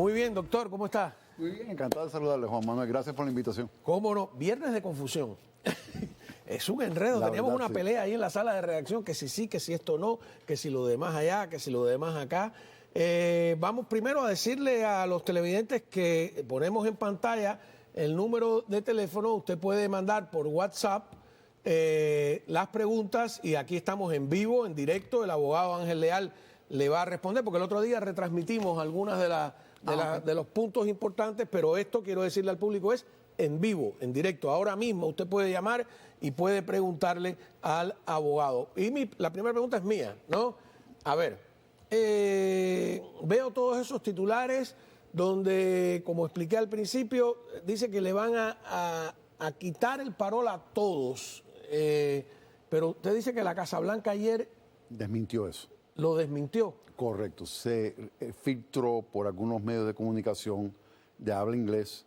Muy bien, doctor, ¿cómo está? Muy bien, encantado de saludarle, Juan Manuel. Gracias por la invitación. ¿Cómo no? Viernes de confusión. Es un enredo. Teníamos una pelea ahí en la sala de redacción, que si sí, que si esto no, que si lo demás allá, que si lo demás acá. Vamos primero a decirle a los televidentes que ponemos en pantalla el número de teléfono. Usted puede mandar por WhatsApp las preguntas y aquí estamos en vivo, en directo. El abogado Ángel Leal le va a responder, porque el otro día retransmitimos algunas de los puntos importantes, pero esto, quiero decirle al público, es en vivo, en directo. Ahora mismo usted puede llamar y puede preguntarle al abogado. Y la primera pregunta es mía, ¿no? A ver, veo todos esos titulares donde, como expliqué al principio, dice que le van a quitar el parol a todos. Pero usted dice que la Casa Blanca ayer desmintió eso. ¿Lo desmintió? Correcto. Se filtró por algunos medios de comunicación de habla inglés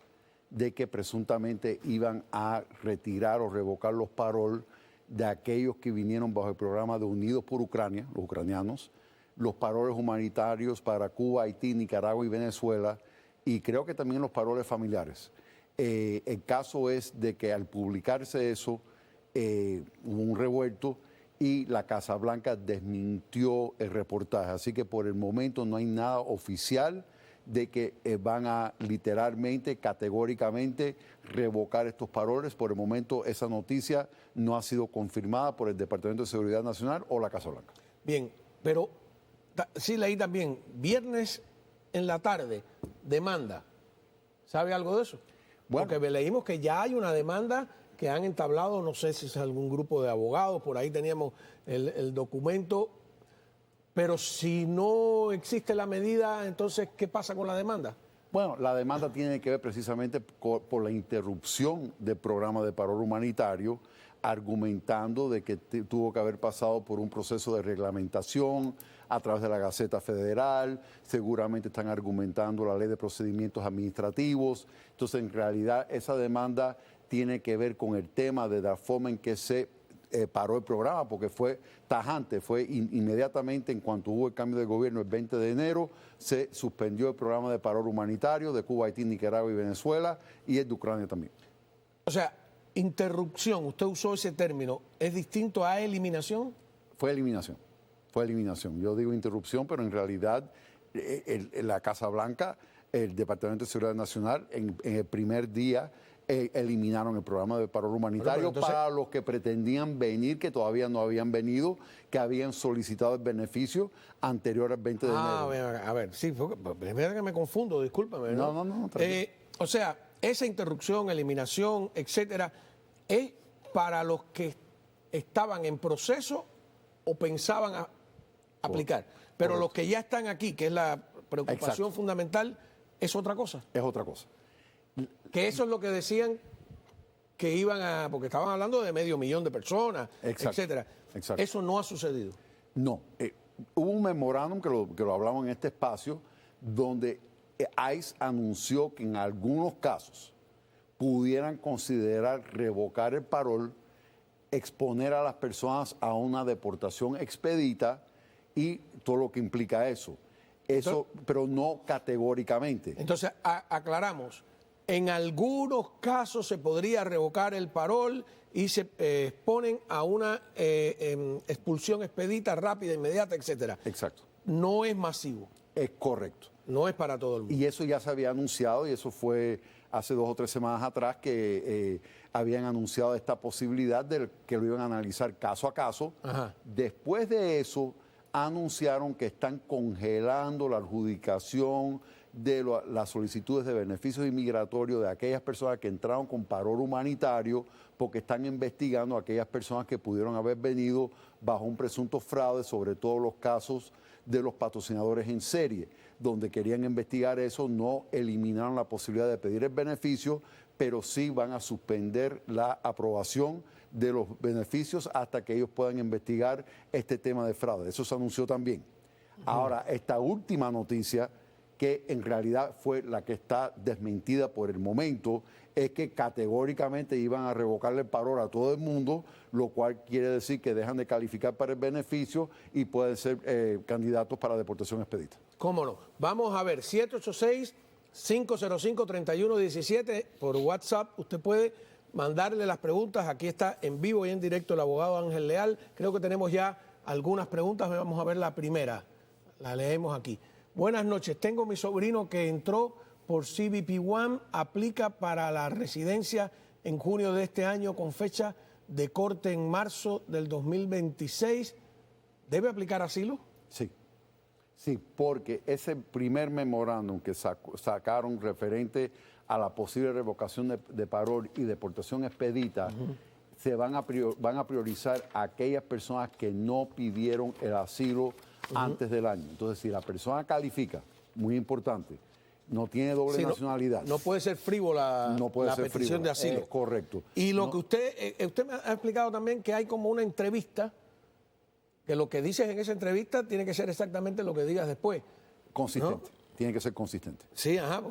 de que presuntamente iban a retirar o revocar los parol de aquellos que vinieron bajo el programa de Unidos por Ucrania, los ucranianos, los paroles humanitarios para Cuba, Haití, Nicaragua y Venezuela, y creo que también los paroles familiares. El caso es de que al publicarse eso, hubo un revuelto y la Casa Blanca desmintió el reportaje. Así que por el momento no hay nada oficial de que van a literalmente, categóricamente revocar estos paroles. Por el momento esa noticia no ha sido confirmada por el Departamento de Seguridad Nacional o la Casa Blanca. Bien, pero sí leí también, viernes en la tarde, demanda. ¿Sabe algo de eso? Bueno, porque leímos que ya hay una demanda que han entablado, no sé si es algún grupo de abogados, por ahí teníamos el documento, pero si no existe la medida, entonces, ¿qué pasa con la demanda? Bueno, la demanda tiene que ver precisamente por la interrupción del programa de parol humanitario, argumentando de que tuvo que haber pasado por un proceso de reglamentación a través de la Gaceta Federal, seguramente están argumentando la Ley de Procedimientos Administrativos. Entonces, en realidad, esa demanda tiene que ver con el tema de la forma en que se paró el programa, porque fue tajante, fue inmediatamente en cuanto hubo el cambio de gobierno el 20 de enero, se suspendió el programa de parol humanitario de Cuba, Haití, Nicaragua y Venezuela, y el de Ucrania también. O sea, interrupción, usted usó ese término, ¿es distinto a eliminación? Fue eliminación, fue eliminación. Yo digo interrupción, pero en realidad la Casa Blanca, el Departamento de Seguridad Nacional, en el primer día eliminaron el programa de parol humanitario para los que pretendían venir, que todavía no habían venido, que habían solicitado el beneficio anterior al 20 de enero. A ver, sí, es verdad que me confundo, discúlpame. No. O sea, esa interrupción, eliminación, etcétera, ¿es para los que estaban en proceso o pensaban aplicar? Pero los que ya están aquí, que es la preocupación fundamental, ¿es otra cosa? Es otra cosa. Que eso es lo que decían que iban a, porque estaban hablando de 500,000 de personas, etcétera. Exacto. Eso no ha sucedido. No. Hubo un memorándum que lo hablamos en este espacio, donde ICE anunció que en algunos casos pudieran considerar revocar el parol, exponer a las personas a una deportación expedita y todo lo que implica eso. Eso, pero no categóricamente. Entonces, aclaramos. En algunos casos se podría revocar el parol y se exponen a una expulsión expedita, rápida, inmediata, etcétera. Exacto. No es masivo. Es correcto. No es para todo el mundo. Y eso ya se había anunciado, y eso fue hace 2 o 3 semanas atrás que habían anunciado esta posibilidad de que lo iban a analizar caso a caso. Ajá. Después de eso, anunciaron que están congelando la adjudicación de las solicitudes de beneficios inmigratorios de aquellas personas que entraron con parol humanitario, porque están investigando a aquellas personas que pudieron haber venido bajo un presunto fraude, sobre todo los casos de los patrocinadores en serie, donde querían investigar eso. No eliminaron la posibilidad de pedir el beneficio, pero sí van a suspender la aprobación de los beneficios hasta que ellos puedan investigar este tema de fraude. Eso se anunció también. Ahora, esta última noticia, que en realidad fue la que está desmentida por el momento, es que categóricamente iban a revocarle el parol a todo el mundo, lo cual quiere decir que dejan de calificar para el beneficio y pueden ser candidatos para deportación expedita. ¿Cómo no? Vamos a ver, 786-505-3117 por WhatsApp. Usted puede mandarle las preguntas. Aquí está en vivo y en directo el abogado Ángel Leal. Creo que tenemos ya algunas preguntas. Vamos a ver la primera. La leemos aquí. Buenas noches. Tengo mi sobrino que entró por CBP One, aplica para la residencia en junio de este año con fecha de corte en marzo del 2026. ¿Debe aplicar asilo? Sí. Sí, porque ese primer memorándum que sacaron referente a la posible revocación de parol y deportación expedita, se van a priorizar a aquellas personas que no pidieron el asilo antes del año. Entonces, si la persona califica, muy importante, no tiene doble nacionalidad. No puede ser frívola no puede la ser petición frívola, de asilo. es correcto. Y lo que usted me ha explicado también que hay como una entrevista, que lo que dices en esa entrevista tiene que ser exactamente lo que digas después. Consistente. ¿No? Tiene que ser consistente. Sí, ajá,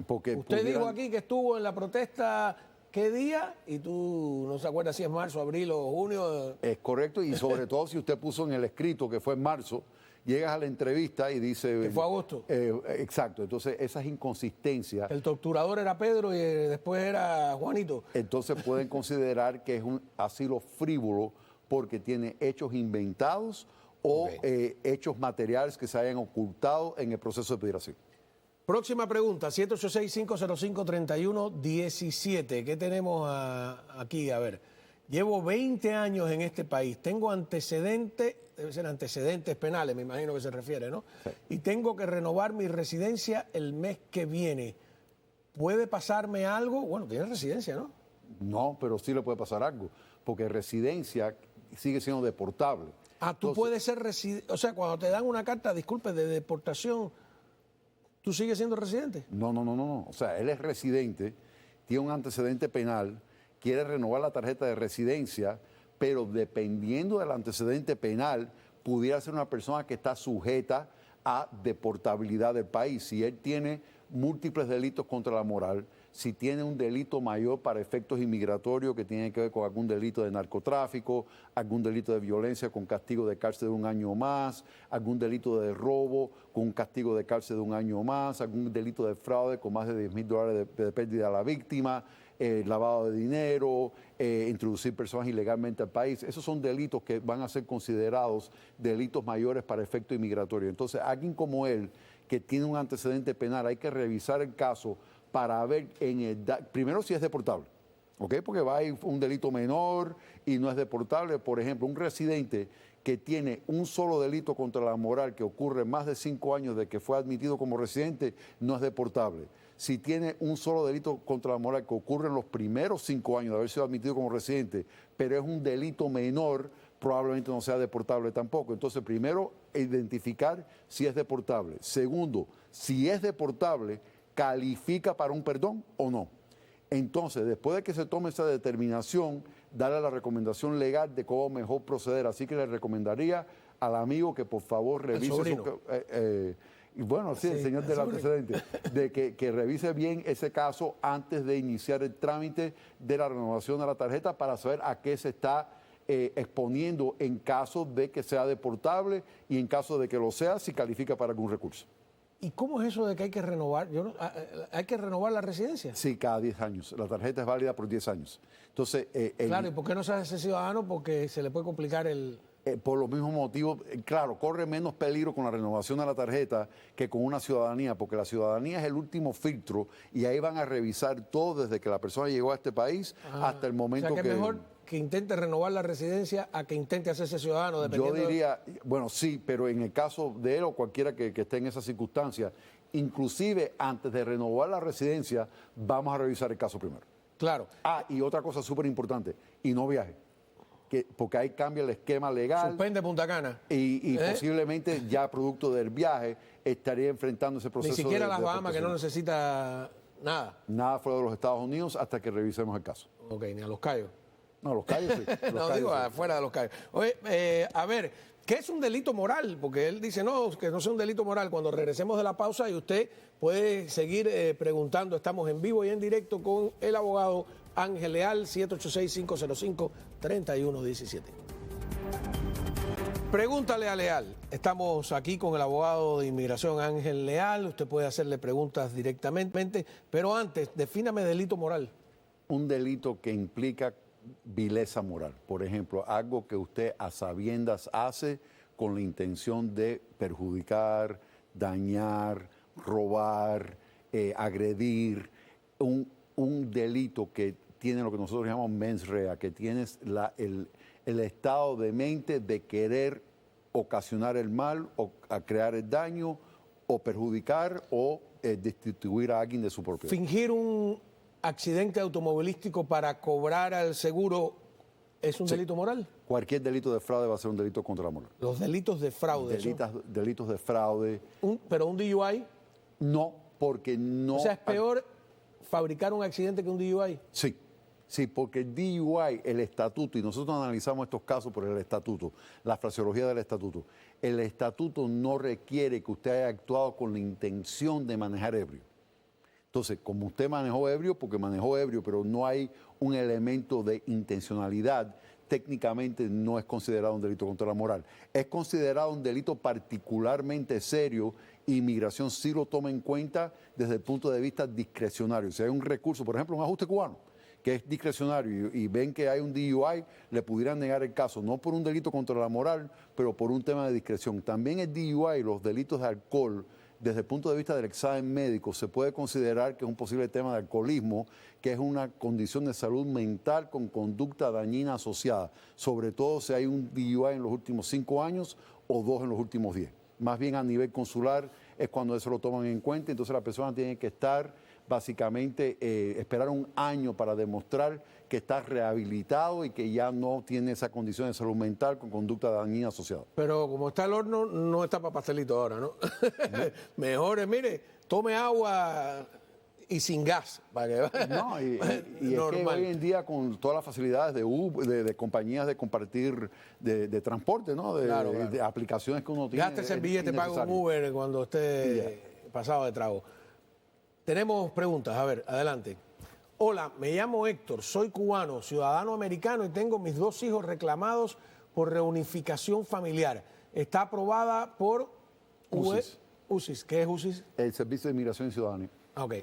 porque usted dijo aquí que estuvo en la protesta, ¿qué día? Y tú no se acuerdas si es marzo, abril o junio. Es correcto, y sobre todo si usted puso en el escrito que fue en marzo, llegas a la entrevista y dice... Que fue agosto. Exacto, entonces esas inconsistencias... El torturador era Pedro y después era Juanito. Entonces pueden considerar que es un asilo frívolo porque tiene hechos inventados o hechos materiales que se hayan ocultado en el proceso de pedir asilo. Próxima pregunta, 786-505-3117. ¿Qué tenemos aquí? A ver, llevo 20 años en este país, tengo antecedentes, debe ser antecedentes penales, me imagino que se refiere, ¿no? Sí. Y tengo que renovar mi residencia el mes que viene. ¿Puede pasarme algo? Bueno, tiene residencia, ¿no? No, pero sí le puede pasar algo, porque residencia sigue siendo deportable. Ah, tú puedes ser residente, o sea, cuando te dan una carta, disculpe, de deportación, ¿tú sigues siendo residente? No. O sea, él es residente, tiene un antecedente penal, quiere renovar la tarjeta de residencia, pero dependiendo del antecedente penal, pudiera ser una persona que está sujeta a deportabilidad del país. Si él tiene múltiples delitos contra la moral, si tiene un delito mayor para efectos inmigratorios que tiene que ver con algún delito de narcotráfico, algún delito de violencia con castigo de cárcel de 1 año o más, algún delito de robo con un castigo de cárcel de 1 año o más, algún delito de fraude con más de $10,000 de pérdida a la víctima, lavado de dinero, introducir personas ilegalmente al país. Esos son delitos que van a ser considerados delitos mayores para efectos inmigratorios. Entonces, alguien como él, que tiene un antecedente penal, hay que revisar el caso para ver primero si es deportable, ¿ok? Porque va a ir un delito menor y no es deportable. Por ejemplo, un residente que tiene un solo delito contra la moral que ocurre más de 5 años de que fue admitido como residente, no es deportable. Si tiene un solo delito contra la moral que ocurre en los primeros 5 años de haber sido admitido como residente, pero es un delito menor, probablemente no sea deportable tampoco. Entonces, primero, identificar si es deportable. Segundo, si es deportable, ¿califica para un perdón o no? Entonces, después de que se tome esa determinación, darle la recomendación legal de cómo mejor proceder. Así que le recomendaría al amigo que por favor revise y bueno, sí, el señor del antecedente, de que revise bien ese caso antes de iniciar el trámite de la renovación de la tarjeta para saber a qué se está exponiendo en caso de que sea deportable y en caso de que lo sea, si califica para algún recurso. ¿Y cómo es eso de que hay que renovar? ¿Hay que renovar la residencia? Sí, cada 10 años. La tarjeta es válida por 10 años. Entonces, claro, ¿y por qué no se hace ciudadano? Porque se le puede complicar el... por los mismos motivos, claro, corre menos peligro con la renovación de la tarjeta que con una ciudadanía, porque la ciudadanía es el último filtro y ahí van a revisar todo desde que la persona llegó a este país hasta el momento o sea, que es mejor que intente renovar la residencia a que intente hacerse ciudadano, dependiendo... Yo diría, bueno, sí, pero en el caso de él o cualquiera que esté en esa circunstancia, inclusive antes de renovar la residencia, vamos a revisar el caso primero. Claro. Ah, y otra cosa súper importante, y no viaje. Porque ahí cambia el esquema legal. Suspende Punta Cana. Y posiblemente ya producto del viaje estaría enfrentando ese proceso. Ni siquiera las Bahamas, que no necesita nada. Nada fuera de los Estados Unidos hasta que revisemos el caso. Ok, ni a Los Cayos. No, Los Cayos sí. No, digo, afuera de Los Cayos. Oye, a ver, ¿Qué es un delito moral? Porque él dice, no, que no sea un delito moral. Cuando regresemos de la pausa y usted puede seguir preguntando, estamos en vivo y en directo con el abogado Ángel Leal, 786-505-3117. Pregúntale a Leal. Estamos aquí con el abogado de inmigración Ángel Leal. Usted puede hacerle preguntas directamente, pero antes, defíname delito moral. Un delito que implica vileza moral. Por ejemplo, algo que usted a sabiendas hace con la intención de perjudicar, dañar, robar, agredir. Un delito que tiene lo que nosotros llamamos mens rea, que tienes el estado de mente de querer ocasionar el mal o a crear el daño o perjudicar o destituir a alguien de su propiedad. Fingir un accidente automovilístico para cobrar al seguro es un delito moral. Cualquier delito de fraude va a ser un delito contra la moral. Los delitos de fraude. Delitos de fraude. Pero un DUI. No, porque no. O sea, es peor fabricar un accidente que un DUI. Sí. Sí, porque el DUI, el estatuto, y nosotros analizamos estos casos por el estatuto, la fraseología del estatuto. El estatuto no requiere que usted haya actuado con la intención de manejar ebrio. Entonces, como usted manejó ebrio, porque manejó ebrio, pero no hay un elemento de intencionalidad, técnicamente no es considerado un delito contra la moral. Es considerado un delito particularmente serio. Inmigración sí lo toma en cuenta desde el punto de vista discrecionario. Si hay un recurso, por ejemplo, un ajuste cubano, que es discrecionario y ven que hay un DUI, le pudieran negar el caso, no por un delito contra la moral, pero por un tema de discreción. También el DUI, los delitos de alcohol, desde el punto de vista del examen médico, se puede considerar que es un posible tema de alcoholismo, que es una condición de salud mental con conducta dañina asociada, sobre todo si hay un DUI en los últimos 5 años o 2 en los últimos 10. Más bien a nivel consular es cuando eso lo toman en cuenta, entonces la persona tiene que estar básicamente esperar un año para demostrar que está rehabilitado y que ya no tiene esa condición de salud mental con conducta dañina asociada. Pero como está el horno, no está para pastelito ahora, ¿no? Mejor mire, tome agua y sin gas. Para que... No, y es que hoy en día con todas las facilidades de compañías de compartir de transporte, ¿no? De aplicaciones que uno tiene. Gástese el billete, paga un Uber cuando esté pasado de trago. Tenemos preguntas, a ver, adelante. Hola, me llamo Héctor, soy cubano, ciudadano americano y tengo mis 2 hijos reclamados por reunificación familiar. Está aprobada por USIS. ¿Qué es USIS? El Servicio de Inmigración y Ciudadanía. Ok,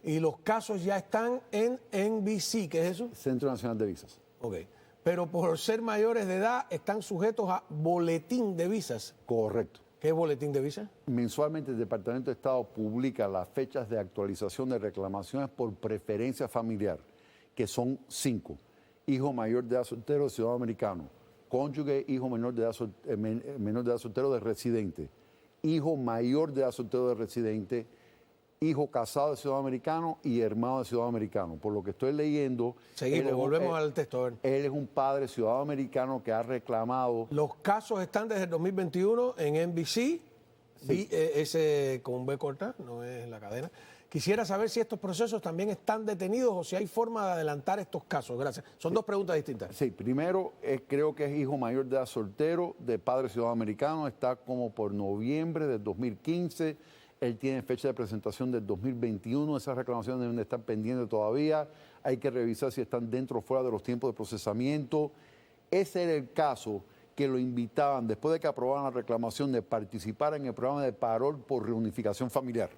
y los casos ya están en NVC, ¿qué es eso? Centro Nacional de Visas. Ok, pero por ser mayores de edad están sujetos a boletín de visas. Correcto. ¿Qué es boletín de visas? Mensualmente el Departamento de Estado publica las fechas de actualización de reclamaciones por preferencia familiar, que son 5. Hijo mayor de edad soltero, ciudadano americano. Cónyuge, hijo menor de edad soltero de residente. Hijo mayor de edad soltero de residente. Hijo casado de ciudadano americano y hermano de ciudadano americano. Por lo que estoy leyendo... Seguimos, volvemos al texto. A ver. Él es un padre ciudadano americano que ha reclamado... Los casos están desde el 2021 en NBC, sí. Ese con B corta, no es la cadena. Quisiera saber si estos procesos también están detenidos o si hay forma de adelantar estos casos. Gracias. Son 2 preguntas distintas. Sí, primero creo que es hijo mayor de edad soltero de padre ciudadano americano. Está como por noviembre del 2015. Él tiene fecha de presentación del 2021, esas reclamaciones deben de estar pendientes todavía, hay que revisar si están dentro o fuera de los tiempos de procesamiento. Ese era el caso que lo invitaban, después de que aprobaran la reclamación, de participar en el programa de parol por reunificación familiar,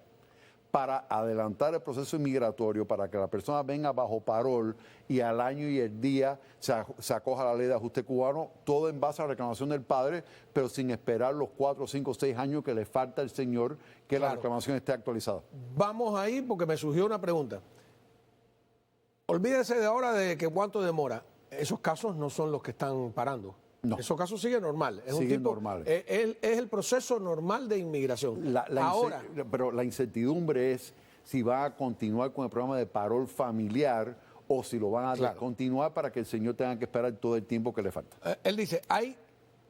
para adelantar el proceso inmigratorio, para que la persona venga bajo parol y al año y el día se acoja a la ley de ajuste cubano, todo en base a la reclamación del padre, pero sin esperar los 4, 5, 6 años que le falta al señor que la reclamación esté actualizada. Vamos ahí porque me surgió una pregunta. Olvídese de ahora de que cuánto demora. Esos casos no son los que están parando. No. Esos casos siguen normal. Siguen normales. Es el proceso normal de inmigración. Ahora, pero la incertidumbre es si va a continuar con el programa de parol familiar o si lo van a continuar para que el señor tenga que esperar todo el tiempo que le falta. Él dice,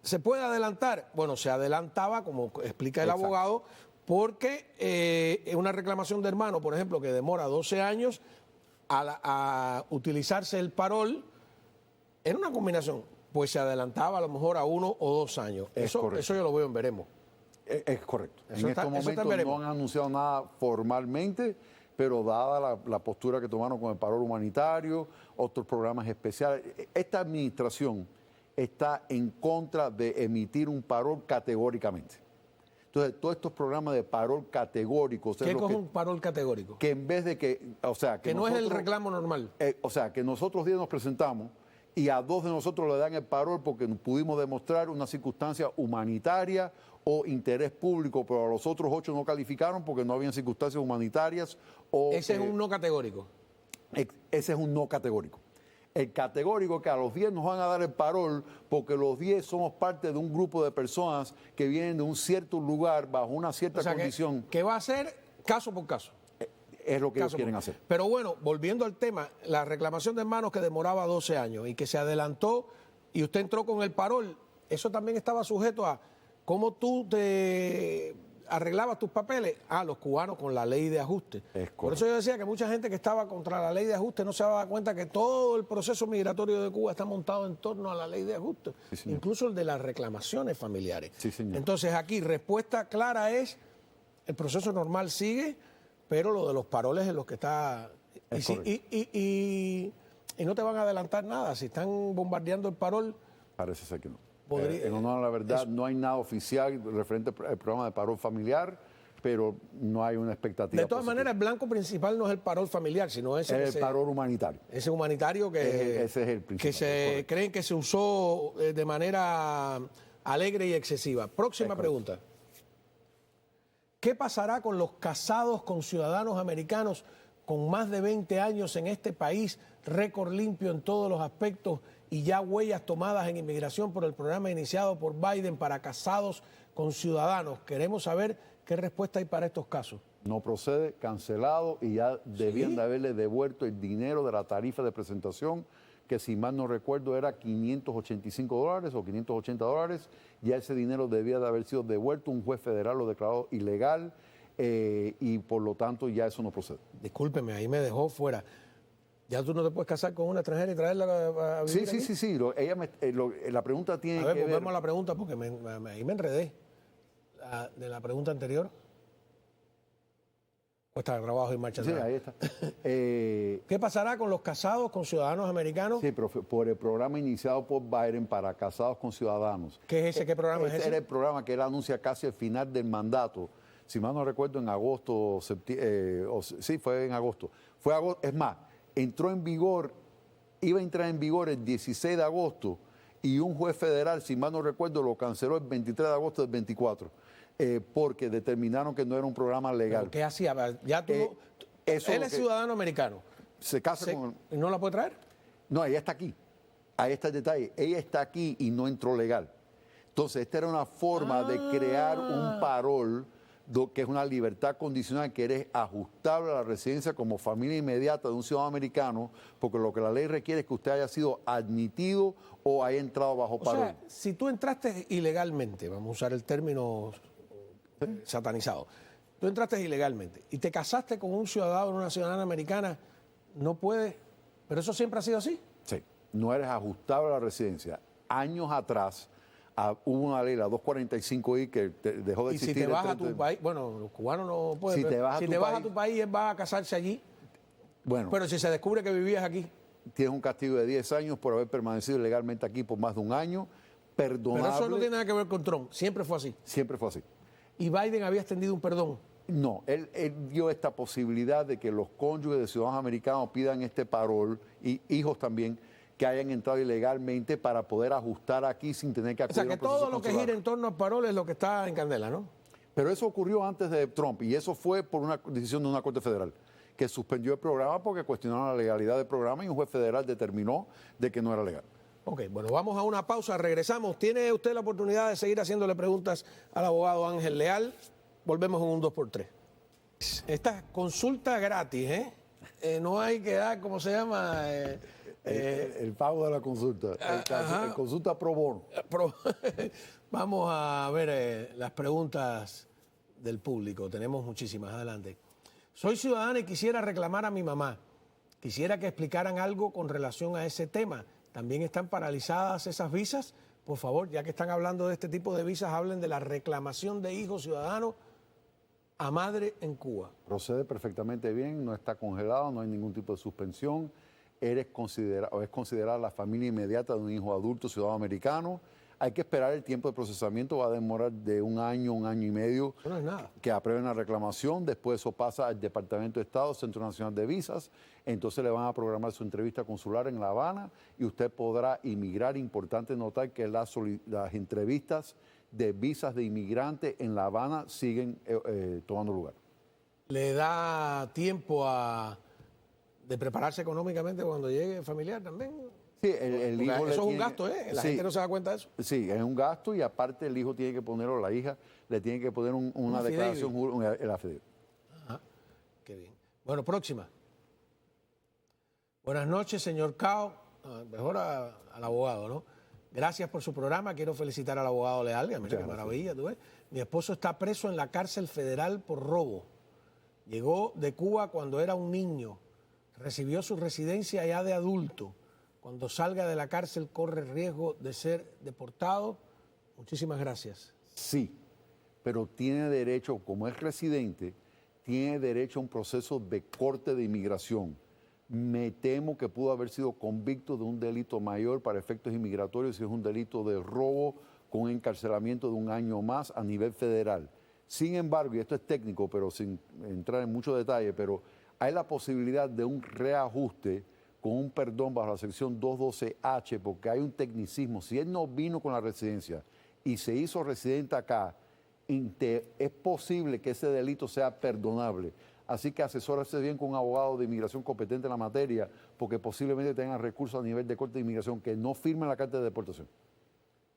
¿se puede adelantar? Bueno, se adelantaba, como explica el abogado, porque una reclamación de hermano, por ejemplo, que demora 12 años, a utilizarse el parol, era una combinación. pues se adelantaba a lo mejor a 1 o 2 años. Eso yo lo veo en veremos. Es correcto. Eso en estos momentos no han anunciado nada formalmente, pero dada la postura que tomaron con el paro humanitario, otros programas especiales, esta administración está en contra de emitir un parol categóricamente. Entonces, todos estos programas de parol categóricos... ¿Qué es un parol categórico? Que en vez de que... O sea, que no es el reclamo normal. O sea, que nosotros 10 nos presentamos y a 2 de nosotros le dan el parol porque pudimos demostrar una circunstancia humanitaria o interés público, pero a los otros 8 no calificaron porque no habían circunstancias humanitarias o... Ese es un no categórico. Ese es un no categórico. El categórico que a los 10 nos van a dar el parol porque los 10 somos parte de un grupo de personas que vienen de un cierto lugar bajo una cierta condición. Que va a ser caso por caso. Es lo que ellos quieren hacer. Pero bueno, volviendo al tema, la reclamación de hermanos que demoraba 12 años y que se adelantó y usted entró con el parol, eso también estaba sujeto a cómo tú te arreglabas tus papeles. Los cubanos con la ley de ajuste. Por eso yo decía que mucha gente que estaba contra la ley de ajuste no se daba cuenta que todo el proceso migratorio de Cuba está montado en torno a la ley de ajuste, incluso el de las reclamaciones familiares. Sí, señor. Entonces aquí respuesta clara es, el proceso normal sigue, pero lo de los paroles es lo que está... Y no te van a adelantar nada. Si están bombardeando el parol... Parece ser que no. En honor a la verdad, no hay nada oficial referente al programa de parol familiar, pero no hay una expectativa. De todas maneras, el blanco principal no es el parol familiar, sino ese... Es el parol humanitario. Ese humanitario que... Ese es el principal. Que se creen que se usó de manera alegre y excesiva. Próxima pregunta. ¿Qué pasará con los casados con ciudadanos americanos con más de 20 años en este país, récord limpio en todos los aspectos y ya huellas tomadas en inmigración por el programa iniciado por Biden para casados con ciudadanos? Queremos saber qué respuesta hay para estos casos. No procede, cancelado y ya debían de haberle devuelto el dinero de la tarifa de presentación, que si mal no recuerdo era $585 o $580. Ya ese dinero debía de haber sido devuelto, un juez federal lo declaró ilegal y por lo tanto ya eso no procede. Discúlpeme, ahí me dejó fuera. ¿Ya tú no te puedes casar con una extranjera y traerla a vivir aquí? Sí. La pregunta tiene que ver... volvemos a la pregunta porque ahí me enredé. De la pregunta anterior. ¿O está trabajo en marcha? Sí, ahí está. ¿Qué pasará con los casados con ciudadanos americanos? Sí, pero por el programa iniciado por Biden para casados con ciudadanos. ¿Qué es ese? ¿Qué programa es ese? Era el programa que él anuncia casi al final del mandato. Si mal no recuerdo, en agosto, sí, fue en agosto. Es más, entró en vigor, iba a entrar en vigor el 16 de agosto y un juez federal, si mal no recuerdo, lo canceló el 23 de agosto del 24, porque determinaron que no era un programa legal. ¿Pero qué hacía? Ya él es ciudadano americano. Se casa con... ¿Y no la puede traer? No, ella está aquí. Ahí está el detalle. Ella está aquí y no entró legal. Entonces, esta era una forma de crear un parol, que es una libertad condicional que eres ajustable a la residencia como familia inmediata de un ciudadano americano, porque lo que la ley requiere es que usted haya sido admitido o haya entrado bajo parol. O sea, si tú entraste ilegalmente, vamos a usar el término satanizado, tú entraste ilegalmente y te casaste con un ciudadano o una ciudadana americana, no puedes, pero eso siempre ha sido así. Sí, no eres ajustable a la residencia. Años atrás... hubo una ley, la 245I, que dejó de existir. Y si te vas a tu país, bueno, los cubanos no pueden. Si te vas a tu país, él va a casarse allí. Bueno. Pero si se descubre que vivías aquí. Tienes un castigo de 10 años por haber permanecido legalmente aquí por más de un año. Perdonable. Pero eso no tiene nada que ver con Trump. Siempre fue así. Siempre fue así. ¿Y Biden había extendido un perdón? No, él dio esta posibilidad de que los cónyuges de ciudadanos americanos pidan este parol, y hijos también, que hayan entrado ilegalmente para poder ajustar aquí sin tener que acudir. O sea, que todo lo que gira en torno al parol es lo que está en candela, ¿no? Pero eso ocurrió antes de Trump y eso fue por una decisión de una corte federal que suspendió el programa porque cuestionaron la legalidad del programa y un juez federal determinó de que no era legal. Ok, bueno, vamos a una pausa, regresamos. Tiene usted la oportunidad de seguir haciéndole preguntas al abogado Ángel Leal. Volvemos en un 2x3. Esta consulta gratis, no hay que dar, ¿cómo se llama? El pago de la consulta, el consulta pro bono. Vamos a ver las preguntas del público, tenemos muchísimas, adelante. Soy ciudadana y quisiera reclamar a mi mamá. Quisiera que explicaran algo con relación a ese tema. también están paralizadas esas visas. Por favor, ya que están hablando de este tipo de visas, hablen de la reclamación de hijos ciudadanos a madre en Cuba. Procede perfectamente bien, no está congelado, no hay ningún tipo de suspensión. Es considerada la familia inmediata de un hijo adulto ciudadano americano. Hay que esperar el tiempo de procesamiento, va a demorar de un año y medio. Eso no es nada. Que aprueben la reclamación, después eso pasa al Departamento de Estado, Centro Nacional de Visas, entonces le van a programar su entrevista consular en La Habana y usted podrá inmigrar. Importante notar que las entrevistas de visas de inmigrante en La Habana siguen tomando lugar. ¿Le da tiempo de prepararse económicamente cuando llegue familiar también? Sí, el hijo eso es un gasto, ¿eh? La gente no se da cuenta de eso. Sí, es un gasto y aparte el hijo tiene que poner, o la hija, le tiene que poner una declaración, el affidavit. Ajá, qué bien. Bueno, próxima. Buenas noches, señor Cao. Mejor al abogado, ¿no? Gracias por su programa. Quiero felicitar al abogado Leal. Mira qué maravilla, tú ves. Mi esposo está preso en la cárcel federal por robo. Llegó de Cuba cuando era un niño. Recibió su residencia ya de adulto. Cuando salga de la cárcel corre riesgo de ser deportado. Muchísimas gracias. Sí, pero tiene derecho, como es residente, tiene derecho a un proceso de corte de inmigración. Me temo que pudo haber sido convicto de un delito mayor para efectos inmigratorios si es un delito de robo con un encarcelamiento de un año más a nivel federal. Sin embargo, y esto es técnico, pero sin entrar en mucho detalle, pero hay la posibilidad de un reajuste con un perdón bajo la sección 212H, porque hay un tecnicismo. Si él no vino con la residencia y se hizo residente acá, es posible que ese delito sea perdonable. Así que asesórese bien con un abogado de inmigración competente en la materia, porque posiblemente tengan recursos a nivel de corte de inmigración que no firmen la carta de deportación.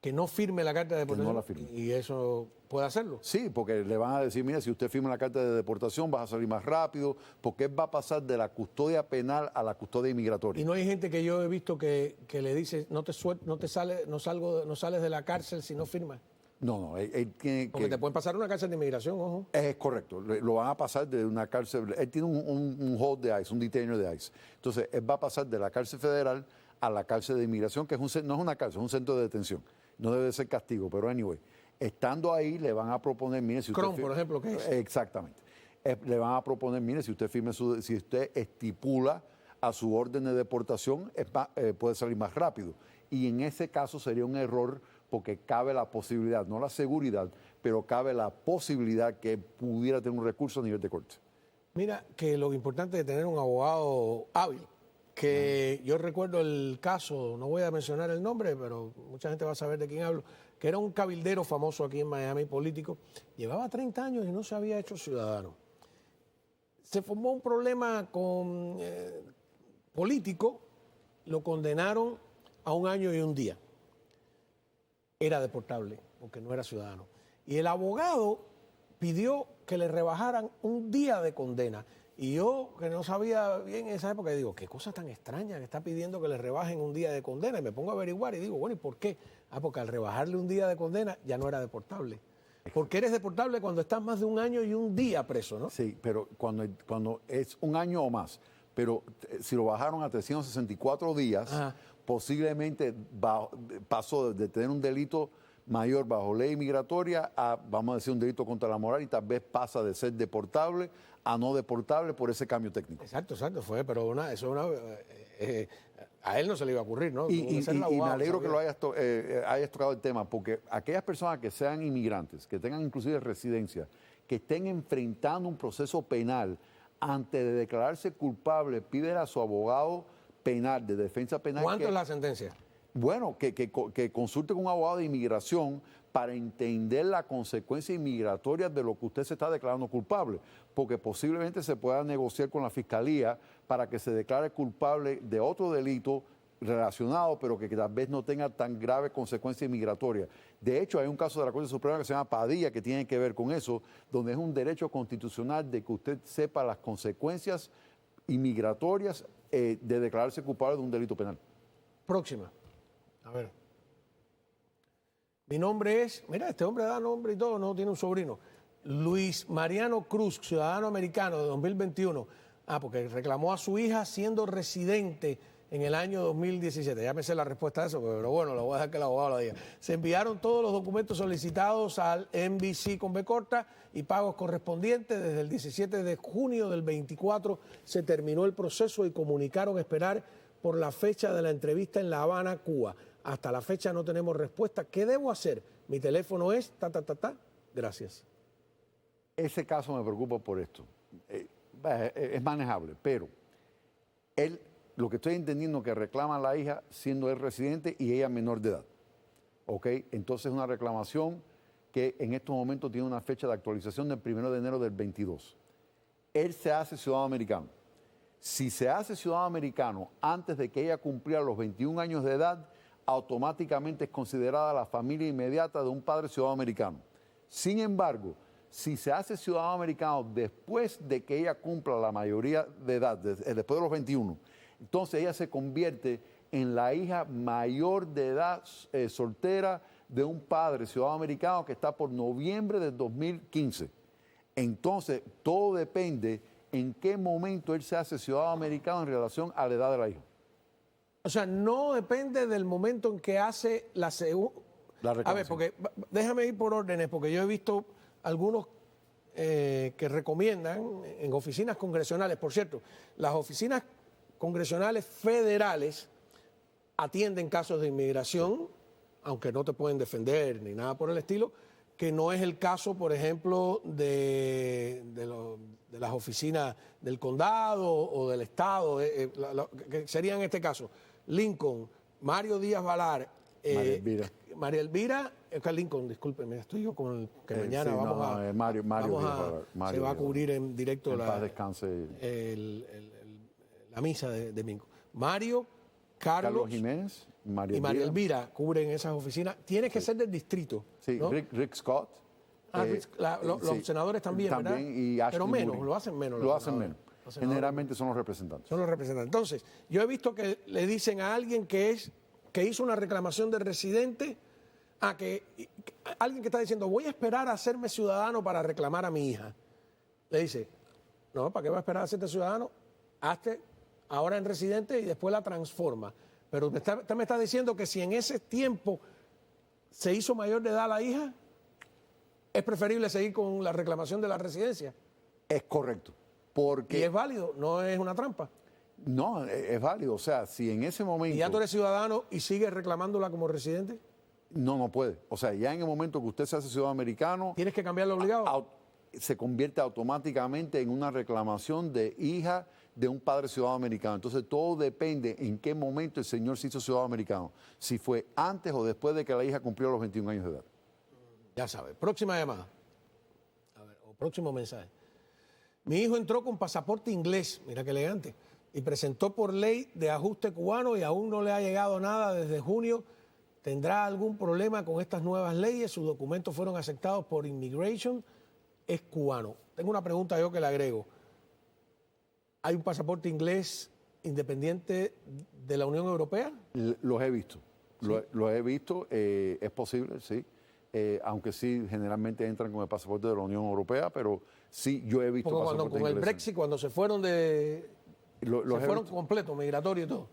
Que no firme la carta de deportación. Que no la firme. ¿Y eso puede hacerlo? Sí, porque le van a decir, mira, si usted firma la carta de deportación vas a salir más rápido, porque él va a pasar de la custodia penal a la custodia inmigratoria. Y no hay gente que yo he visto que le dice, no sales de la cárcel si no firmas. No, él tiene que... Porque te pueden pasar una cárcel de inmigración, ojo. Es correcto, lo van a pasar de una cárcel, él tiene un hold de ICE, un detainer de ICE. Entonces, él va a pasar de la cárcel federal a la cárcel de inmigración, que no es una cárcel, es un centro de detención. No debe ser castigo, pero anyway, estando ahí le van a proponer, mire, si usted... Cron, por ejemplo, ¿qué es? Exactamente. Le van a proponer, mire, si usted si usted estipula a su orden de deportación, puede salir más rápido. Y en ese caso sería un error porque cabe la posibilidad, no la seguridad, pero cabe la posibilidad que pudiera tener un recurso a nivel de corte. Mira, que lo importante es tener un abogado hábil, que yo recuerdo el caso, no voy a mencionar el nombre, pero mucha gente va a saber de quién hablo, que era un cabildero famoso aquí en Miami, político, llevaba 30 años y no se había hecho ciudadano. Se formó un problema con político, lo condenaron a 1 año y 1 día. Era deportable porque no era ciudadano. Y el abogado pidió que le rebajaran 1 día de condena. Y yo, que no sabía bien en esa época, digo, qué cosa tan extraña que está pidiendo que le rebajen 1 día de condena. Y me pongo a averiguar y digo, bueno, ¿y por qué? Porque al rebajarle 1 día de condena ya no era deportable. Porque eres deportable cuando estás más de 1 año y 1 día preso, ¿no? Sí, pero cuando es 1 año o más, pero si lo bajaron a 364 días, ajá, posiblemente pasó de tener un delito mayor bajo ley migratoria a, vamos a decir, un delito contra la moral y tal vez pasa de ser deportable a no deportable por ese cambio técnico. Exacto, pero a él no se le iba a ocurrir, ¿no? Y me alegro que lo hayas tocado el tema, porque aquellas personas que sean inmigrantes, que tengan inclusive residencia, que estén enfrentando un proceso penal, antes de declararse culpable, piden a su abogado penal, de defensa penal. ¿Cuánto es la sentencia? Bueno, que consulte con un abogado de inmigración para entender la consecuencia inmigratoria de lo que usted se está declarando culpable, porque posiblemente se pueda negociar con la fiscalía para que se declare culpable de otro delito relacionado, pero que tal vez no tenga tan grave consecuencia inmigratoria. De hecho, hay un caso de la Corte Suprema que se llama Padilla, que tiene que ver con eso, donde es un derecho constitucional de que usted sepa las consecuencias inmigratorias de declararse culpable de un delito penal. Próxima. A ver. Mi nombre es, mira, este hombre da nombre y todo, no tiene un sobrino. Luis Mariano Cruz, ciudadano americano de 2021. Porque reclamó a su hija siendo residente en el año 2017. Ya me sé la respuesta a eso, pero bueno, lo voy a dejar que el abogado lo diga. Se enviaron todos los documentos solicitados al NBC con B corta y pagos correspondientes. Desde el 17 de junio del 24 se terminó el proceso y comunicaron esperar por la fecha de la entrevista en La Habana, Cuba. Hasta la fecha no tenemos respuesta. ¿Qué debo hacer? Mi teléfono es Gracias. Ese caso me preocupa por esto. Es manejable, pero él, lo que estoy entendiendo es que reclama a la hija siendo él residente y ella menor de edad. ¿Ok? Entonces es una reclamación que en estos momentos tiene una fecha de actualización del 1 de enero del 22. Él se hace ciudadano americano. Si se hace ciudadano americano antes de que ella cumpliera los 21 años de edad, automáticamente es considerada la familia inmediata de un padre ciudadano americano. Sin embargo, si se hace ciudadano americano después de que ella cumpla la mayoría de edad, después de los 21, entonces ella se convierte en la hija mayor de edad soltera de un padre ciudadano americano que está por noviembre del 2015. Entonces, todo depende en qué momento él se hace ciudadano americano en relación a la edad de la hija. O sea, no depende del momento en que hace la segunda. A ver, porque déjame ir por órdenes, porque yo he visto algunos que recomiendan en oficinas congresionales. Por cierto, las oficinas congresionales federales atienden casos de inmigración, aunque no te pueden defender ni nada por el estilo, que no es el caso, por ejemplo, de las oficinas del condado o del estado, que sería en este caso Lincoln, Mario Díaz Valar, María Elvira, Lincoln, discúlpeme, estoy yo con el que mañana sí, vamos a... Mario se va a cubrir en directo paz descanse. La misa de domingo. Mario, Carlos Jiménez y María Elvira cubren esas oficinas. Tiene que ser del distrito. Sí, ¿no? Rick Scott. Los senadores también, ¿verdad? Y pero menos, lo hacen menos. Lo hacen menos. Generalmente son los representantes. Son los representantes. Entonces, yo he visto que le dicen a alguien que hizo una reclamación de residente, alguien que está diciendo, voy a esperar a hacerme ciudadano para reclamar a mi hija. Le dice, no, ¿para qué va a esperar a hacerte ciudadano? Hazte ahora en residente y después la transforma. Pero usted me está diciendo que si en ese tiempo se hizo mayor de edad la hija, es preferible seguir con la reclamación de la residencia. Es correcto. Porque y es válido, no es una trampa. No, es válido. O sea, si en ese momento... ¿Y ya tú eres ciudadano y sigues reclamándola como residente? No puede. O sea, ya en el momento que usted se hace ciudadano americano... ¿Tienes que cambiarlo obligado? Se convierte automáticamente en una reclamación de hija de un padre ciudadano americano. Entonces, todo depende en qué momento el señor se hizo ciudadano americano. Si fue antes o después de que la hija cumplió los 21 años de edad. Ya sabe. Próxima llamada. A ver, o próximo mensaje. Mi hijo entró con pasaporte inglés, mira qué elegante, y presentó por ley de ajuste cubano y aún no le ha llegado nada desde junio. ¿Tendrá algún problema con estas nuevas leyes? Sus documentos fueron aceptados por Immigration. Es cubano. Tengo una pregunta yo que le agrego. ¿Hay un pasaporte inglés independiente de la Unión Europea? Los he visto. ¿Sí? Los he visto. Es posible, sí. Aunque sí, generalmente entran con el pasaporte de la Unión Europea, pero sí, yo he visto pasaportes ingleses. Con el Brexit, cuando se fueron fueron completos, migratorios y todo.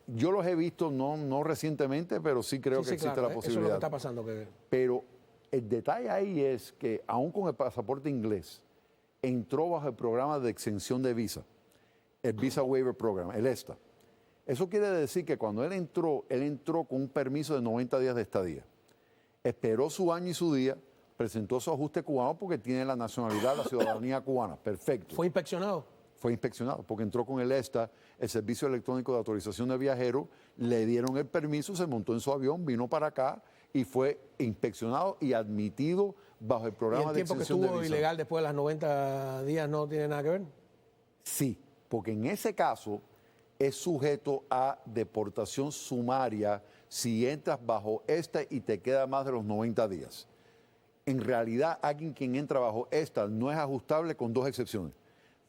Yo los he visto, no recientemente, pero sí creo que existe la posibilidad. Eso es lo que está pasando. Pero el detalle ahí es que, aún con el pasaporte inglés, entró bajo el programa de exención de visa, el Visa Waiver Program, el ESTA. Eso quiere decir que cuando él entró con un permiso de 90 días de estadía. Esperó su año y su día, presentó su ajuste cubano porque tiene la nacionalidad, la ciudadanía cubana. Perfecto. ¿Fue inspeccionado? Fue inspeccionado porque entró con el ESTA, el Servicio Electrónico de Autorización de Viajeros, le dieron el permiso, se montó en su avión, vino para acá y fue inspeccionado y admitido bajo el programa de exención de visa. ¿Y el tiempo que estuvo ilegal después de las 90 días no tiene nada que ver? Sí, porque en ese caso es sujeto a deportación sumaria si entras bajo esta y te queda más de los 90 días. En realidad, alguien quien entra bajo esta no es ajustable con dos excepciones.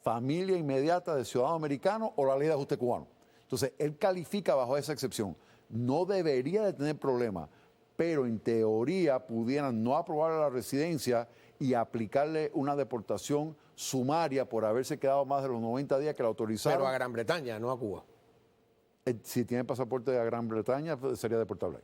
Familia inmediata de ciudadano americano o la ley de ajuste cubano. Entonces, él califica bajo esa excepción. No debería de tener problema, pero en teoría pudieran no aprobarle la residencia y aplicarle una deportación sumaria por haberse quedado más de los 90 días que la autorizaron. Pero a Gran Bretaña, no a Cuba. Si tiene pasaporte de Gran Bretaña, pues, sería deportable.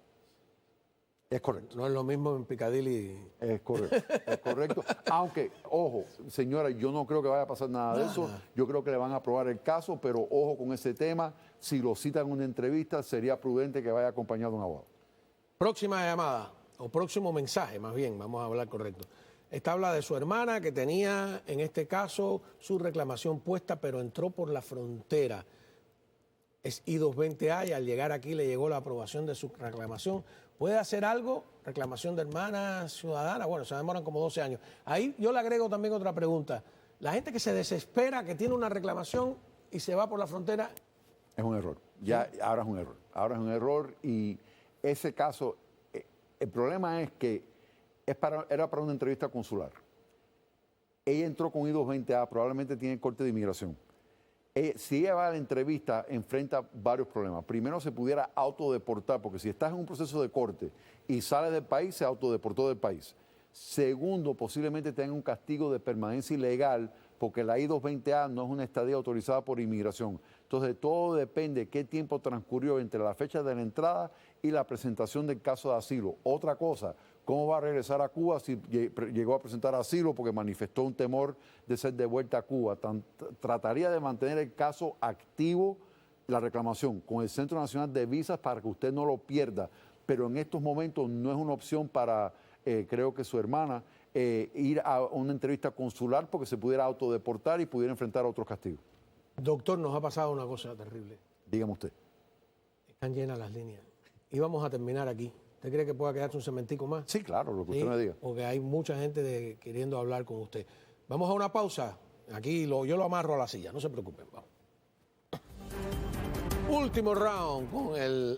Es correcto. No es lo mismo en Piccadilly. Es correcto, es correcto. Aunque, ojo, señora, yo no creo que vaya a pasar nada de eso. Yo creo que le van a aprobar el caso, pero ojo con ese tema. Si lo citan en una entrevista, sería prudente que vaya acompañado de un abogado. Próxima llamada, o próximo mensaje, más bien, vamos a hablar correcto. Esta habla de su hermana que tenía, en este caso, su reclamación puesta, pero entró por la frontera. Es I-220A y al llegar aquí le llegó la aprobación de su reclamación. ¿Puede hacer algo? Reclamación de hermana ciudadana. Bueno, se demoran como 12 años. Ahí yo le agrego también otra pregunta. La gente que se desespera, que tiene una reclamación y se va por la frontera. Es un error. Ya, ahora es un error. Ahora es un error y ese caso, el problema es que era para una entrevista consular. Ella entró con I-220A, probablemente tiene corte de inmigración. Si ella va a la entrevista, enfrenta varios problemas. Primero, se pudiera autodeportar, porque si estás en un proceso de corte y sales del país, se autodeportó del país. Segundo, posiblemente tenga un castigo de permanencia ilegal, porque la I-220A no es una estadía autorizada por inmigración. Entonces, todo depende de qué tiempo transcurrió entre la fecha de la entrada y la presentación del caso de asilo. Otra cosa, ¿cómo va a regresar a Cuba si llegó a presentar asilo porque manifestó un temor de ser devuelta a Cuba? Trataría de mantener el caso activo, la reclamación, con el Centro Nacional de Visas para que usted no lo pierda. Pero en estos momentos no es una opción para, creo que su hermana, ir a una entrevista consular porque se pudiera autodeportar y pudiera enfrentar otros castigos. Doctor, nos ha pasado una cosa terrible. Dígame usted. Están llenas las líneas. Y vamos a terminar aquí. ¿Usted cree que pueda quedarse un cementico más? Sí, claro, lo que usted me diga. Porque hay mucha gente queriendo hablar con usted. Vamos a una pausa. Aquí yo lo amarro a la silla, no se preocupen. Vamos. Último round con el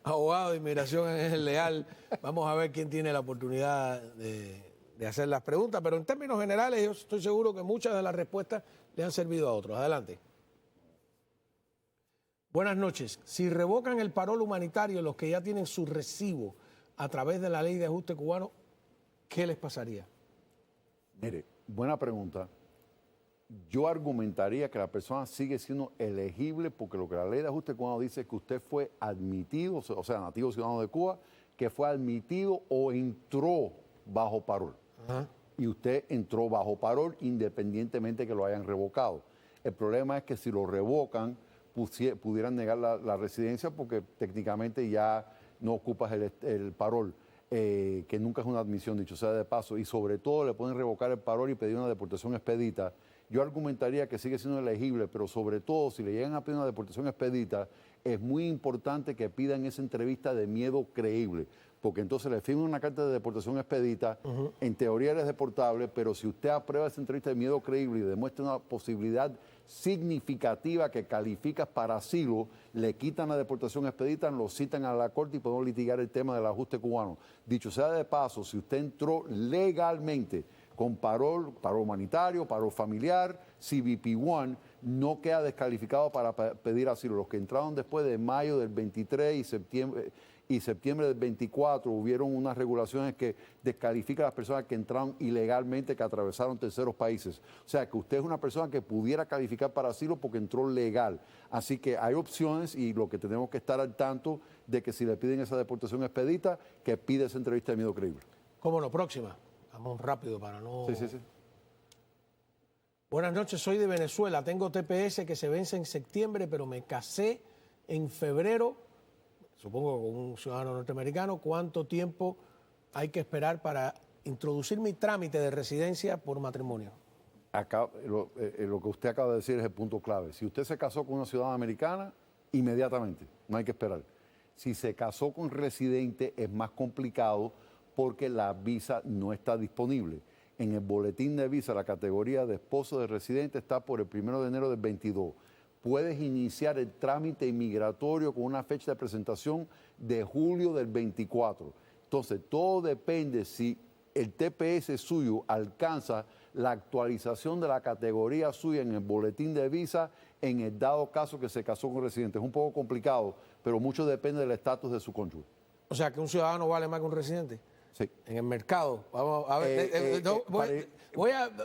abogado de inmigración Ángel Leal. Vamos a ver quién tiene la oportunidad de hacer las preguntas, pero en términos generales yo estoy seguro que muchas de las respuestas le han servido a otros. Adelante. Buenas noches. Si revocan el parol humanitario los que ya tienen su recibo a través de la ley de ajuste cubano, ¿qué les pasaría? Mire, buena pregunta. Yo argumentaría que la persona sigue siendo elegible porque lo que la ley de ajuste cubano dice es que usted fue admitido, o sea, nativo ciudadano de Cuba, que fue admitido o entró bajo parol. Ajá. Y usted entró bajo parol independientemente que lo hayan revocado. El problema es que si lo revocan, pudieran negar la residencia porque técnicamente ya no ocupas el parol, que nunca es una admisión, dicho sea de paso, y sobre todo le pueden revocar el parol y pedir una deportación expedita. Yo argumentaría que sigue siendo elegible, pero sobre todo si le llegan a pedir una deportación expedita, es muy importante que pidan esa entrevista de miedo creíble, porque entonces le firman una carta de deportación expedita, en teoría eres deportable, pero si usted aprueba esa entrevista de miedo creíble y demuestra una posibilidad significativa que calificas para asilo, le quitan la deportación expedita, lo citan a la corte y podemos litigar el tema del ajuste cubano. Dicho sea de paso, si usted entró legalmente con parol humanitario, parol familiar, CBP-1, no queda descalificado para pedir asilo. Los que entraron después de mayo del 23 y septiembre del 24, hubieron unas regulaciones que descalifican a las personas que entraron ilegalmente, que atravesaron terceros países. O sea, que usted es una persona que pudiera calificar para asilo porque entró legal. Así que hay opciones y lo que tenemos que estar al tanto de que si le piden esa deportación expedita, que pide esa entrevista de miedo creíble. ¿Cómo no? Próxima. Vamos rápido para no... Sí. Buenas noches, soy de Venezuela. Tengo TPS que se vence en septiembre, pero me casé en febrero, supongo con un ciudadano norteamericano. ¿Cuánto tiempo hay que esperar para introducir mi trámite de residencia por matrimonio? Lo que usted acaba de decir es el punto clave. Si usted se casó con una ciudadana americana, inmediatamente, no hay que esperar. Si se casó con residente, es más complicado porque la visa no está disponible. En el boletín de visa, la categoría de esposo de residente está por el 1 de enero del 22. Puedes iniciar el trámite inmigratorio con una fecha de presentación de julio del 24. Entonces, todo depende si el TPS suyo alcanza la actualización de la categoría suya en el boletín de visa en el dado caso que se casó con residente. Es un poco complicado, pero mucho depende del estatus de su cónyuge. O sea, que un ciudadano vale más que un residente. Sí. En el mercado. Vamos a ver.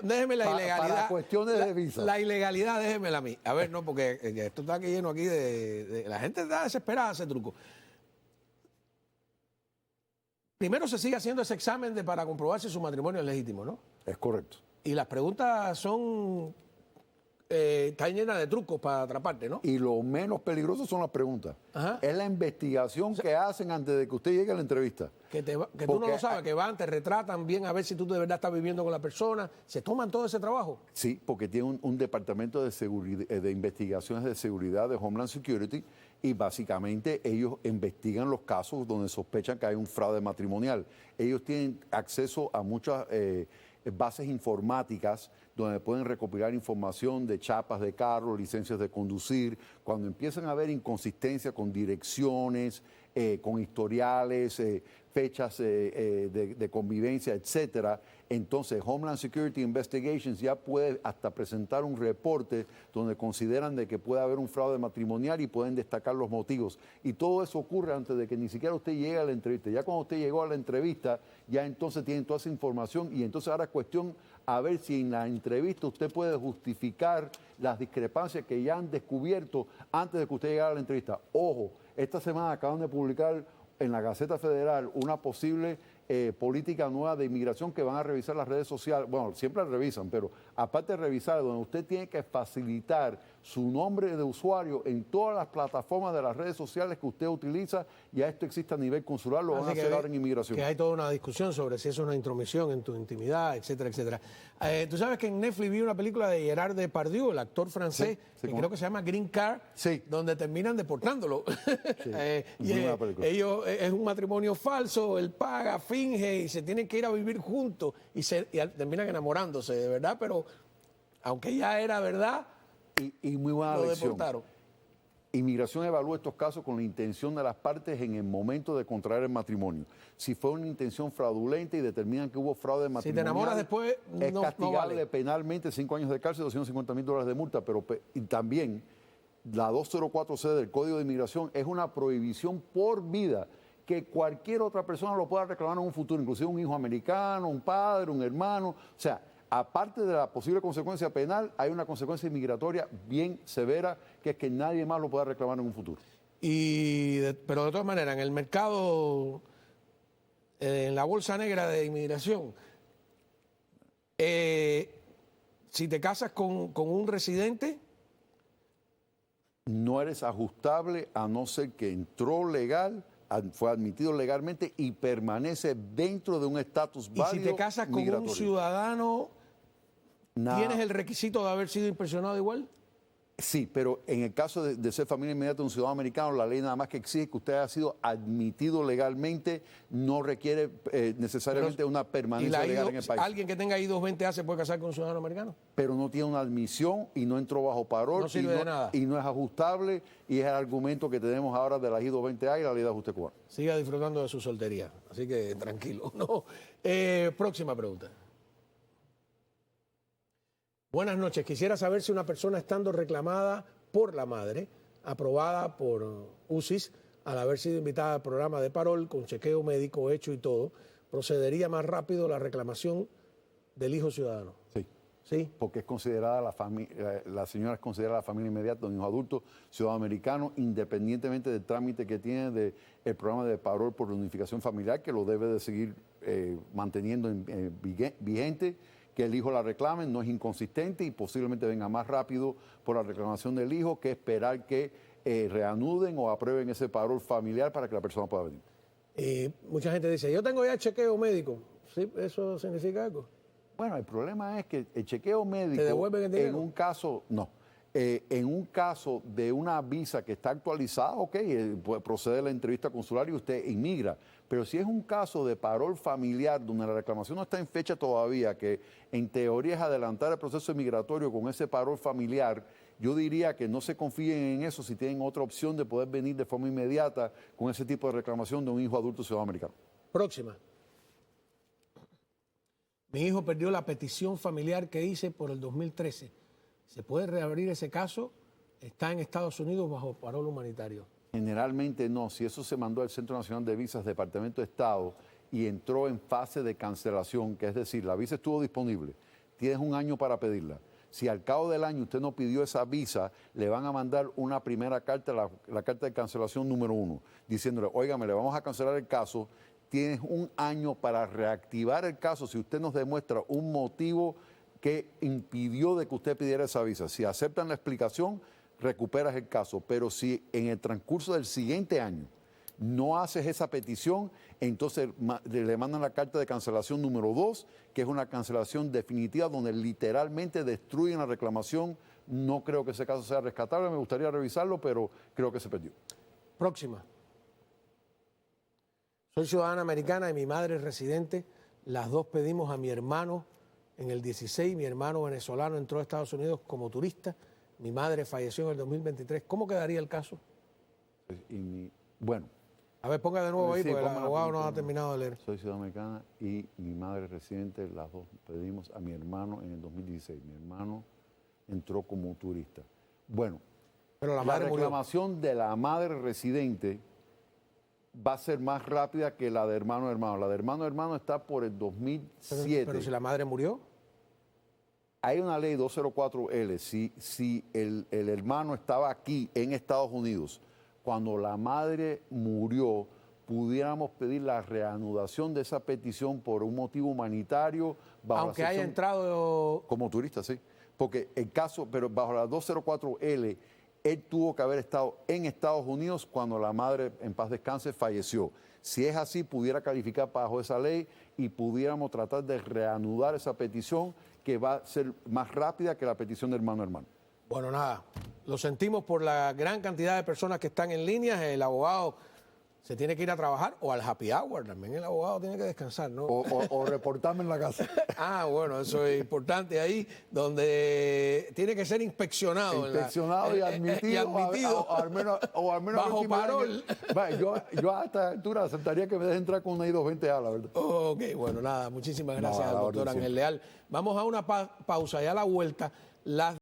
Déjeme la ilegalidad. Para cuestiones de visa. La ilegalidad, déjemela a mí. A ver, no, porque esto está aquí lleno aquí la gente está desesperada a hacer truco. Primero se sigue haciendo ese examen para comprobar si su matrimonio es legítimo, ¿no? Es correcto. Y las preguntas son... están llenas de trucos para atraparte, ¿no? Y lo menos peligroso son las preguntas. Ajá. Es la investigación que hacen antes de que usted llegue a la entrevista. Que tú no lo sabes, que van, te retratan bien a ver si tú de verdad estás viviendo con la persona. ¿Se toman todo ese trabajo? Sí, porque tiene un departamento de seguridad, de investigaciones de seguridad de Homeland Security y básicamente ellos investigan los casos donde sospechan que hay un fraude matrimonial. Ellos tienen acceso a muchas bases informáticas donde pueden recopilar información de chapas de carro, licencias de conducir. Cuando empiezan a haber inconsistencias con direcciones, con historiales, fechas de convivencia, etcétera, entonces Homeland Security Investigations ya puede hasta presentar un reporte donde consideran de que puede haber un fraude matrimonial y pueden destacar los motivos. Y todo eso ocurre antes de que ni siquiera usted llegue a la entrevista. Ya cuando usted llegó a la entrevista, ya entonces tienen toda esa información y entonces ahora es cuestión a ver si en la entrevista usted puede justificar las discrepancias que ya han descubierto antes de que usted llegara a la entrevista. Ojo, esta semana acaban de publicar en la Gaceta Federal una posible política nueva de inmigración que van a revisar las redes sociales. Bueno, siempre las revisan, pero aparte de revisar, donde usted tiene que facilitar su nombre de usuario en todas las plataformas de las redes sociales que usted utiliza, ya esto existe a nivel consular, lo van a hacer ahora en inmigración. Que hay toda una discusión sobre si es una intromisión en tu intimidad, etcétera, etcétera. Tú sabes que en Netflix vi una película de Gerard Depardieu, el actor francés, que creo que se llama Green Card, donde terminan deportándolo. Sí, y ellos, es un matrimonio falso, él paga, finge y se tienen que ir a vivir juntos y terminan enamorándose, de verdad, pero aunque ya era verdad, y muy buena lo lección. deportaron. Inmigración evalúa estos casos con la intención de las partes en el momento de contraer el matrimonio. Si fue una intención fraudulenta y determinan que hubo fraude matrimonial, si te enamoras después, es castigable vale. penalmente 5 años de cárcel y $250,000 de multa. Pero y también la 204C del Código de Inmigración es una prohibición por vida que cualquier otra persona lo pueda reclamar en un futuro, inclusive un hijo americano, un padre, un hermano. O sea, aparte de la posible consecuencia penal, hay una consecuencia migratoria bien severa, que es que nadie más lo pueda reclamar en un futuro. Pero de todas maneras, en el mercado, en la bolsa negra de inmigración, si te casas con un residente, no eres ajustable a no ser que entró legal, fue admitido legalmente y permanece dentro de un estatus válido. Y si te casas con un ciudadano, ¿tienes el requisito de haber sido inspeccionado igual? Sí, pero en el caso de ser familia inmediata de un ciudadano americano, la ley nada más que exige que usted haya sido admitido legalmente, no requiere necesariamente una permanencia legal en el país. ¿Alguien que tenga I-220A se puede casar con un ciudadano americano? Pero no tiene una admisión y no entró bajo parol. No sirve de nada. Y no es ajustable y es el argumento que tenemos ahora de la I-220A y la ley de ajuste cubano. Siga disfrutando de su soltería, así que tranquilo. No. Próxima pregunta. Buenas noches. Quisiera saber si una persona estando reclamada por la madre, aprobada por UCIS, al haber sido invitada al programa de parol con chequeo médico hecho y todo, procedería más rápido la reclamación del hijo ciudadano. Sí. ¿Sí? Porque es considerada la señora es considerada la familia inmediata de un hijo adulto ciudadano americano, independientemente del trámite que tiene del programa de parol por reunificación familiar, que lo debe de seguir manteniendo vigente. Que el hijo la reclame, no es inconsistente y posiblemente venga más rápido por la reclamación del hijo que esperar que reanuden o aprueben ese parol familiar para que la persona pueda venir. Mucha gente dice, yo tengo ya chequeo médico. ¿Sí? ¿Eso significa algo? Bueno, el problema es que el chequeo médico, ¿te devuelven el dinero? en un caso, no. En un caso de una visa que está actualizada, ok, procede la entrevista consular y usted inmigra. Pero si es un caso de parol familiar donde la reclamación no está en fecha todavía, que en teoría es adelantar el proceso migratorio con ese parol familiar, yo diría que no se confíen en eso si tienen otra opción de poder venir de forma inmediata con ese tipo de reclamación de un hijo adulto ciudadano americano. Próxima. Mi hijo perdió la petición familiar que hice por el 2013. ¿Se puede reabrir ese caso? Está en Estados Unidos bajo parol humanitario. Generalmente no. Si eso se mandó al Centro Nacional de Visas, Departamento de Estado, y entró en fase de cancelación, que es decir, la visa estuvo disponible, tienes un año para pedirla. Si al cabo del año usted no pidió esa visa, le van a mandar una primera carta, la carta de cancelación número 1, diciéndole, óigame, le vamos a cancelar el caso, tienes un año para reactivar el caso si usted nos demuestra un motivo que impidió de que usted pidiera esa visa. Si aceptan la explicación, recuperas el caso, pero si en el transcurso del siguiente año no haces esa petición, entonces le mandan la carta de cancelación número 2, que es una cancelación definitiva donde literalmente destruyen la reclamación. No creo que ese caso sea rescatable, me gustaría revisarlo, pero creo que se perdió. Próxima. Soy ciudadana americana y mi madre es residente. Las dos pedimos a mi hermano en el 16. Mi hermano venezolano entró a Estados Unidos como turista. Mi madre falleció en el 2023. ¿Cómo quedaría el caso? Bueno. A ver, ponga de nuevo ahí, porque el abogado no ha terminado de leer. Soy ciudadana americana y mi madre residente, las dos pedimos a mi hermano en el 2016. Mi hermano entró como turista. Bueno, pero la reclamación de la madre residente va a ser más rápida que la de hermano hermano. La de hermano está por el 2007. Pero si la madre murió. Hay una ley 204L. Si el hermano estaba aquí en Estados Unidos, cuando la madre murió, pudiéramos pedir la reanudación de esa petición por un motivo humanitario. Aunque haya entrado como turista, sí. Porque el caso, pero bajo la 204L, él tuvo que haber estado en Estados Unidos cuando la madre, en paz descanse, falleció. Si es así, pudiera calificar bajo esa ley y pudiéramos tratar de reanudar esa petición, que va a ser más rápida que la petición de hermano a hermano. Bueno, nada, lo sentimos por la gran cantidad de personas que están en línea. El abogado se tiene que ir a trabajar o al happy hour. También el abogado tiene que descansar, ¿no? O reportarme en la casa. Bueno, eso es importante ahí, donde tiene que ser inspeccionado. Inspeccionado y admitido. O al menos bajo parol. Yo a esta altura aceptaría que me deje entrar con una I-220A, la verdad. Ok, bueno, nada, muchísimas gracias al doctor Ángel Leal. Vamos a una pausa y a la vuelta. Las